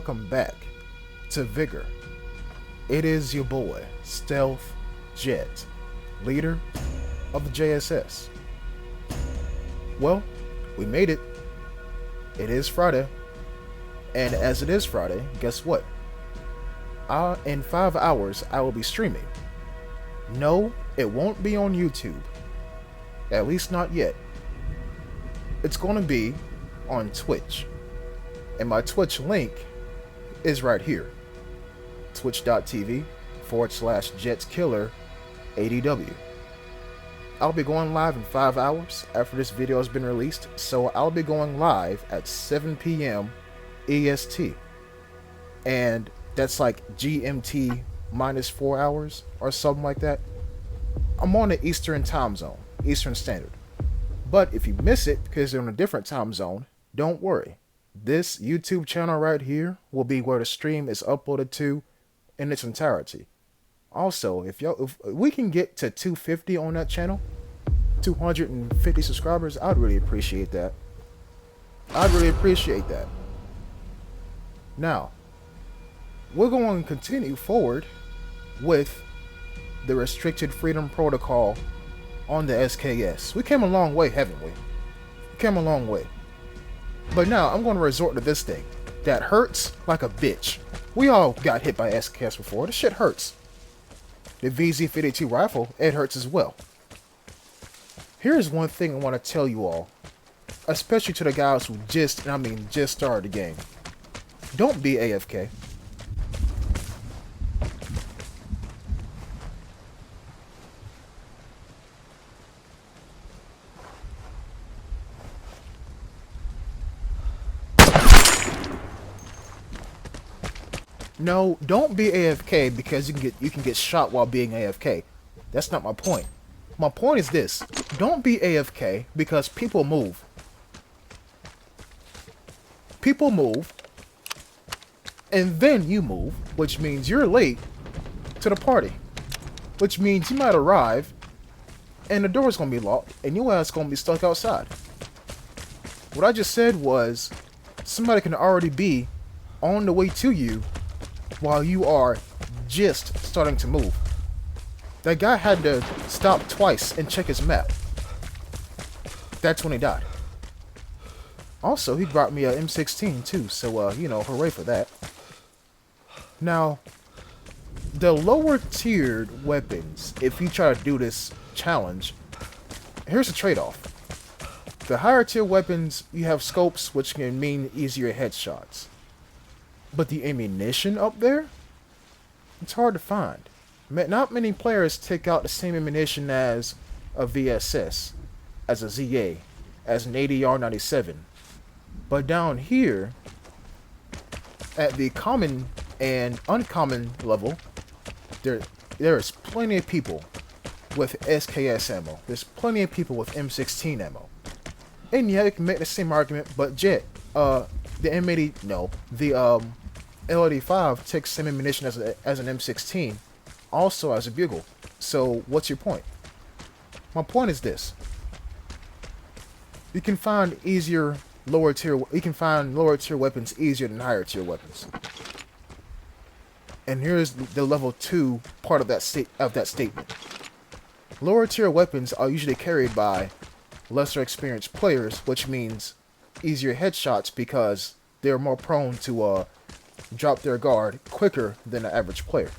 welcome back to Vigor. It is your boy, Stealth Jet, leader of the JSS. Well, we made it. It is Friday. And as it is Friday, guess what? In 5 hours, I will be streaming. No, it won't be on YouTube. At least not yet. It's going to be on Twitch. And my Twitch link is right here. twitch.tv/JetsKiller80W. I'll be going live in 5 hours after this video has been released, so I'll be going live at 7 p.m. EST. And that's like GMT minus 4 hours or something like that. I'm on the Eastern time zone, Eastern Standard. But if you miss it because you're in a different time zone, don't worry. This YouTube channel right here will be where the stream is uploaded to in its entirety. Also, if we can get to 250 on that channel, 250 subscribers, I'd really appreciate that. Now, we're going to continue forward with the Restricted Freedom Protocol on the SKS. We came a long way, haven't we? We came a long way. But now, I'm going to resort to this thing that hurts like a bitch. We all got hit by SKS before. This shit hurts. The VZ-52 rifle, it hurts as well. Here's one thing I want to tell you all, especially to the guys who just started the game. Don't be AFK. No, don't be AFK because you can get shot while being AFK. That's not my point. My point is this. Don't be AFK because people move. People move, and then you move, which means you're late to the party. Which means you might arrive, and the door's gonna be locked, and your ass gonna be stuck outside. What I just said was, somebody can already be on the way to you while you are just starting to move. That guy had to stop twice and check his map. That's when he died. Also, he brought me a M16 too, so hooray for that. Now, the lower tiered weapons, if you try to do this challenge, here's the trade-off. The higher tier weapons, you have scopes, which can mean easier headshots. But the ammunition up there, it's hard to find. Not many players take out the same ammunition as a VSS, as a ZA, as an ADR-97. But down here, at the common and uncommon level, there is plenty of people with SKS ammo. There's plenty of people with M16 ammo. And yeah, you can make the same argument, but Jet, the M80, no, the L85 takes same ammunition as an M16, also as a bugle. So what's your point? My point is this: you can find lower tier weapons easier than higher tier weapons. And here's the level 2 part of that statement. Lower tier weapons are usually carried by lesser experienced players, which means easier headshots because they're more prone to drop their guard quicker than the average player.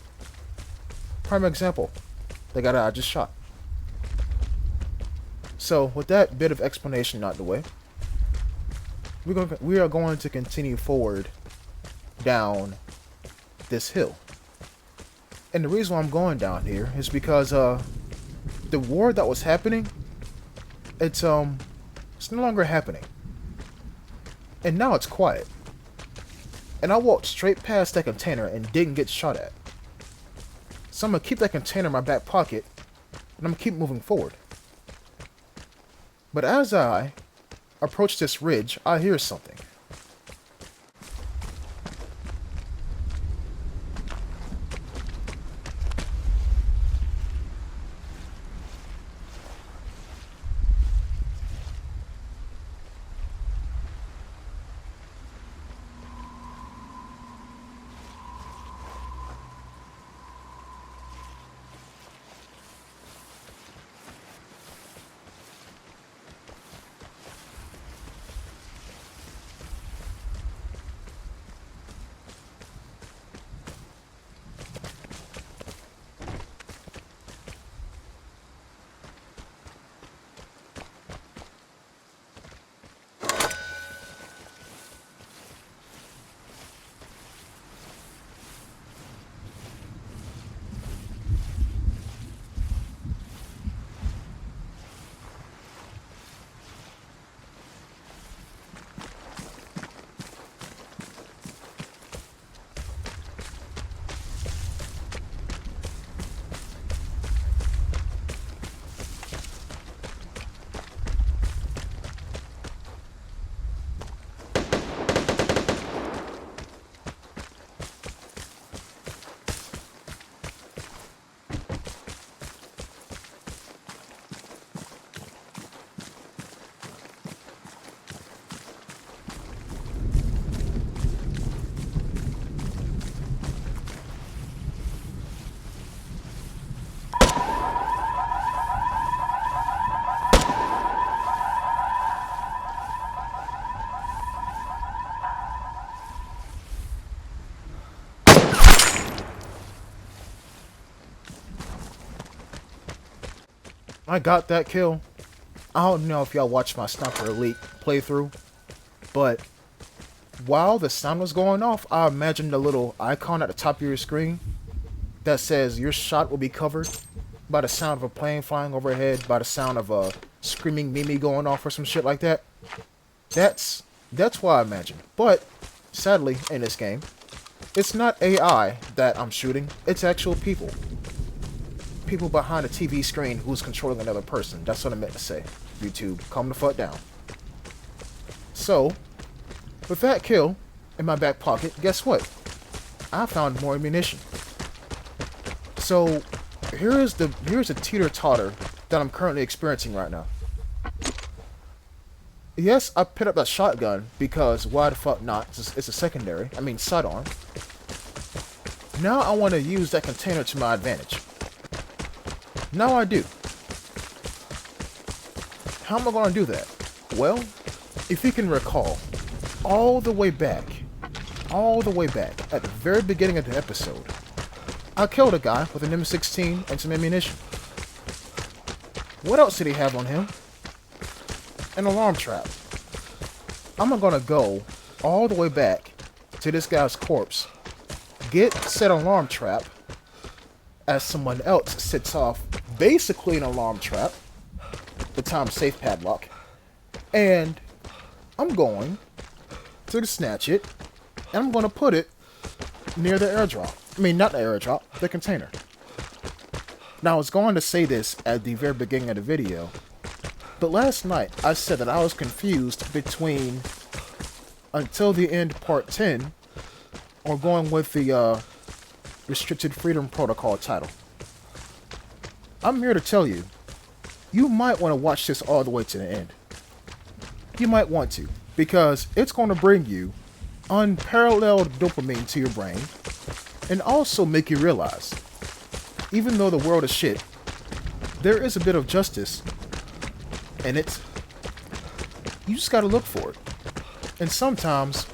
Prime example, the guy that I just shot. So with that bit of explanation out the way, we are going to continue forward down this hill. And the reason why I'm going down here is because the war that was happening, it's no longer happening. And now it's quiet. And I walked straight past that container and didn't get shot at. So I'm going to keep that container in my back pocket, and I'm going to keep moving forward. But as I approach this ridge, I hear something. I got that kill. I don't know if y'all watched my Sniper Elite playthrough, but while the sound was going off, I imagined a little icon at the top of your screen that says your shot will be covered by the sound of a plane flying overhead, by the sound of a screaming Mimi going off or some shit like that. That's what I imagined. But sadly, in this game, it's not AI that I'm shooting, it's actual people. People behind a TV screen who's controlling another person. That's what I meant to say. YouTube, calm the fuck down. So, with that kill in my back pocket, guess what? I found more ammunition. So, here's a teeter-totter that I'm currently experiencing right now. Yes, I picked up that shotgun because why the fuck not? It's a secondary. I mean, sidearm. Now I want to use that container to my advantage. Now I do. How am I going to do that? Well, if you can recall, all the way back at the very beginning of the episode, I killed a guy with an M16 and some ammunition. What else did he have on him? An alarm trap. I'm going to go all the way back to this guy's corpse, get said alarm trap, as someone else sets off basically an alarm trap, the time safe padlock, and I'm going to snatch it, and I'm going to put it near the airdrop. I mean, not the airdrop, the container. Now, I was going to say this at the very beginning of the video, but last night I said that I was confused between Until the End Part 10 or going with the Restricted Freedom Protocol title. I'm here to tell you, you might want to watch this all the way to the end. You might want to, because it's going to bring you unparalleled dopamine to your brain, and also make you realize, even though the world is shit, there is a bit of justice, and you just gotta look for it. And sometimes,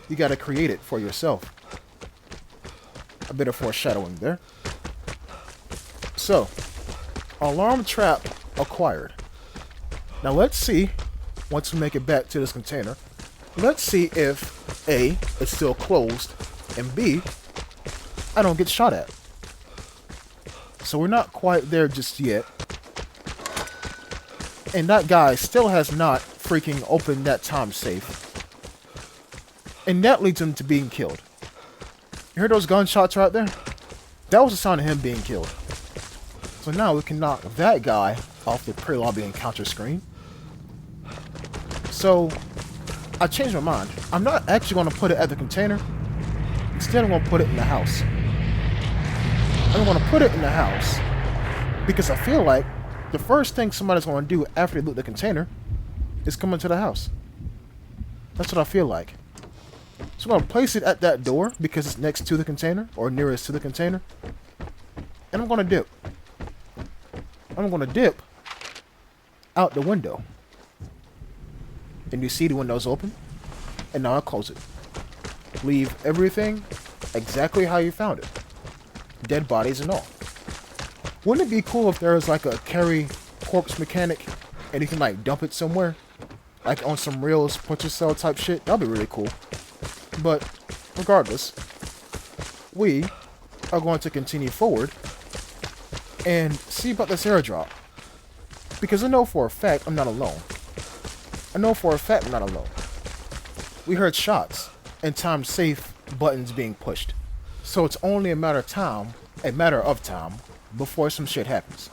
you gotta create it for yourself. A bit of foreshadowing there. So, alarm trap acquired. Now let's see, once we make it back to this container, let's see if A, it's still closed, and B, I don't get shot at. So we're not quite there just yet. And that guy still has not freaking opened that time safe. And that leads him to being killed. You hear those gunshots right there? That was the sound of him being killed. So now we can knock that guy off the pre-lobby encounter screen. So, I changed my mind. I'm not actually going to put it at the container. Instead, I'm going to put it in the house. I'm going to put it in the house because I feel like the first thing somebody's going to do after they loot the container is come into the house. That's what I feel like. So I'm going to place it at that door because it's next to the container or nearest to the container. And I'm going to dip. I'm going to dip out the window. And you see the window's open. And now I close it. Leave everything exactly how you found it. Dead bodies and all. Wouldn't it be cool if there was like a carry corpse mechanic and you can like dump it somewhere? Like on some real Splinter Cell type shit? That'd be really cool. But regardless, we are going to continue forward and see about this airdrop. Because I know for a fact I'm not alone. I know for a fact I'm not alone. We heard shots and time safe buttons being pushed. So it's only a matter of time, before some shit happens.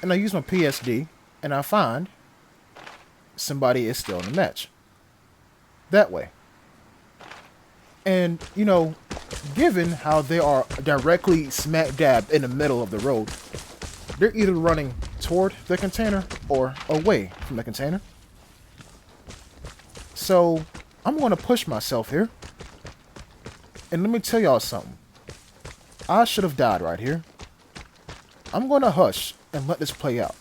And I use my PSD, and I find somebody is still in the match. That way. And, you know, given how they are directly smack dab in the middle of the road, they're either running toward the container or away from the container. So, I'm going to push myself here. And let me tell y'all something. I should have died right here. I'm going to hush and let this play out.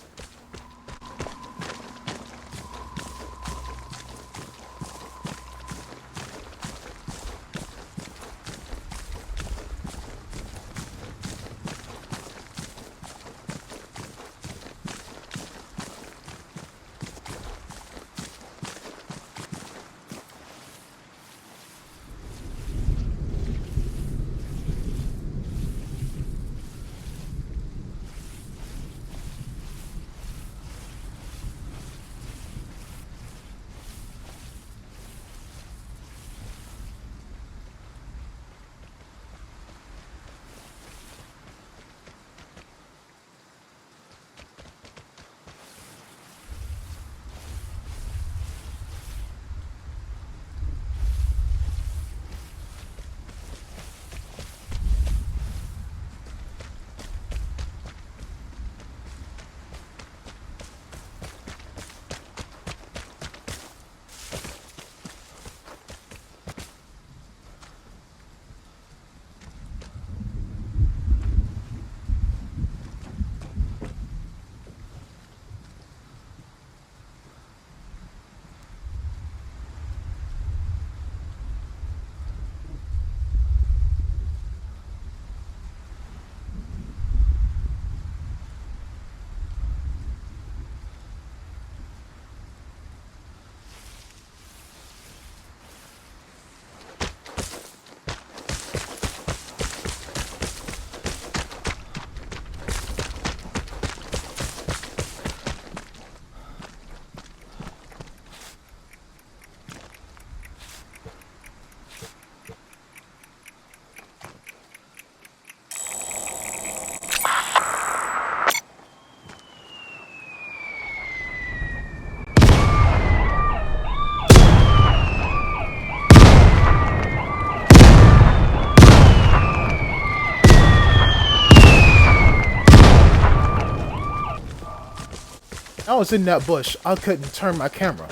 I was in that bush, I couldn't turn my camera.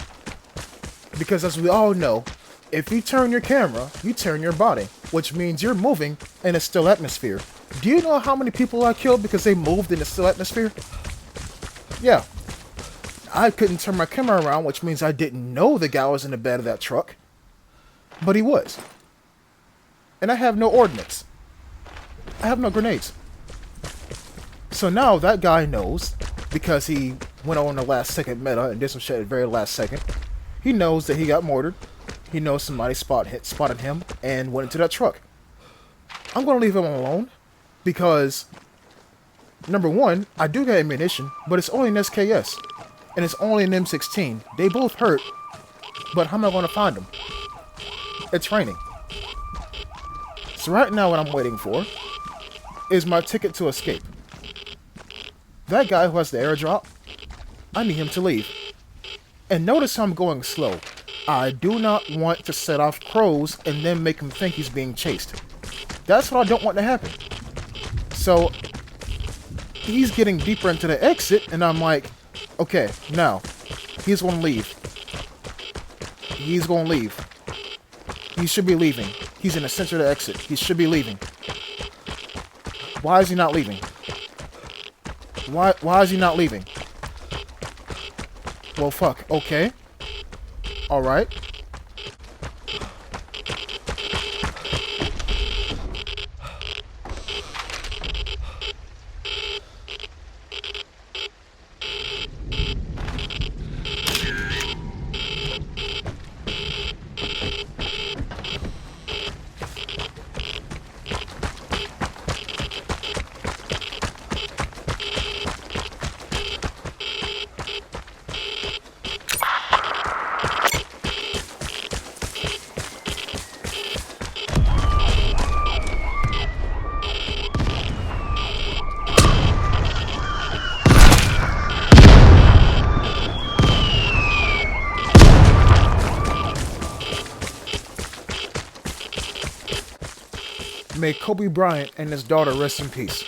Because as we all know, if you turn your camera, you turn your body, which means you're moving in a still atmosphere. Do you know how many people I killed because they moved in a still atmosphere? Yeah. I couldn't turn my camera around, which means I didn't know the guy was in the bed of that truck. But he was. And I have no ordnance. I have no grenades. So now that guy knows, because he went on the last second meta and did some shit at the very last second. He knows that he got mortared. He knows somebody spotted him and went into that truck. I'm going to leave him alone because, number one, I do get ammunition, but it's only an SKS. And it's only an M16. They both hurt, but how am I going to find them? It's raining. So right now what I'm waiting for is my ticket to escape. That guy who has the airdrop, I need him to leave. And notice how I'm going slow. I do not want to set off crows and then make him think he's being chased. That's what I don't want to happen. So, he's getting deeper into the exit, and I'm like, okay, now, he's going to leave. He's going to leave. He should be leaving. He's in the center of the exit. He should be leaving. Why is he not leaving? Why is he not leaving? Well, fuck. Okay. Alright. May Kobe Bryant and his daughter rest in peace.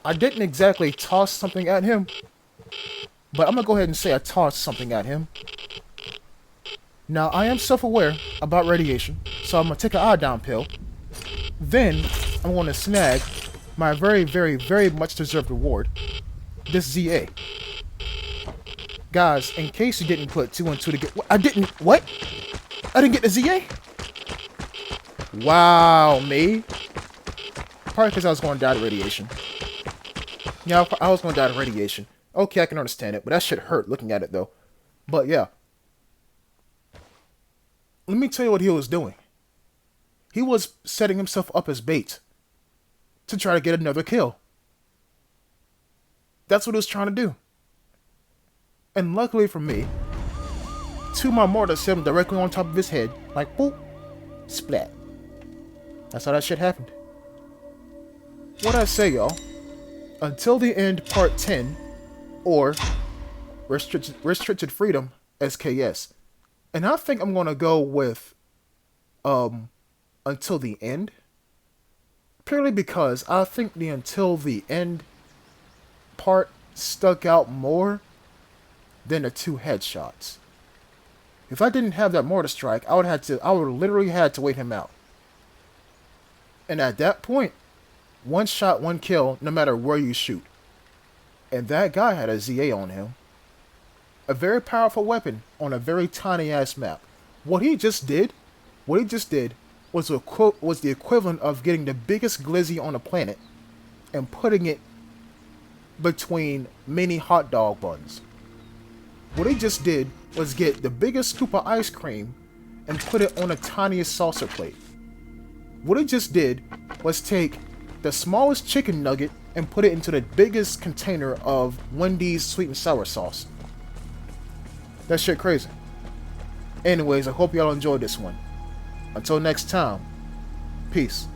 I didn't exactly toss something at him, but I'm going to go ahead and say I tossed something at him. Now, I am self-aware about radiation, so I'm going to take an iodine pill. Then, I'm going to snag my very, very, very much deserved reward, this ZA. Guys, in case you didn't put 2 and 2 together, I didn't get the ZA? Wow, me? Probably because I was going to die to radiation. Yeah, I was going to die to radiation. Okay, I can understand it, but that shit hurt looking at it, though. But, yeah. Let me tell you what he was doing. He was setting himself up as bait to try to get another kill. That's what he was trying to do. And luckily for me, 2 of my mortars hit him directly on top of his head, like, boop, splat. That's how that shit happened. What I say, y'all? Until the End Part 10, or Restricted Freedom SKS. And I think I'm gonna go with Until the End. Purely because I think the Until the End part stuck out more than the 2 headshots. If I didn't have that mortar strike, I would literally had to wait him out. And at that point, 1 shot, 1 kill, no matter where you shoot. And that guy had a ZA on him. A very powerful weapon on a very tiny ass map. What he just did was the equivalent of getting the biggest glizzy on the planet and putting it between many hot dog buns. What he just did was get the biggest scoop of ice cream and put it on the tiniest saucer plate. What he just did was take the smallest chicken nugget and put it into the biggest container of Wendy's sweet and sour sauce. That shit crazy. Anyways, I hope y'all enjoyed this one. Until next time, peace.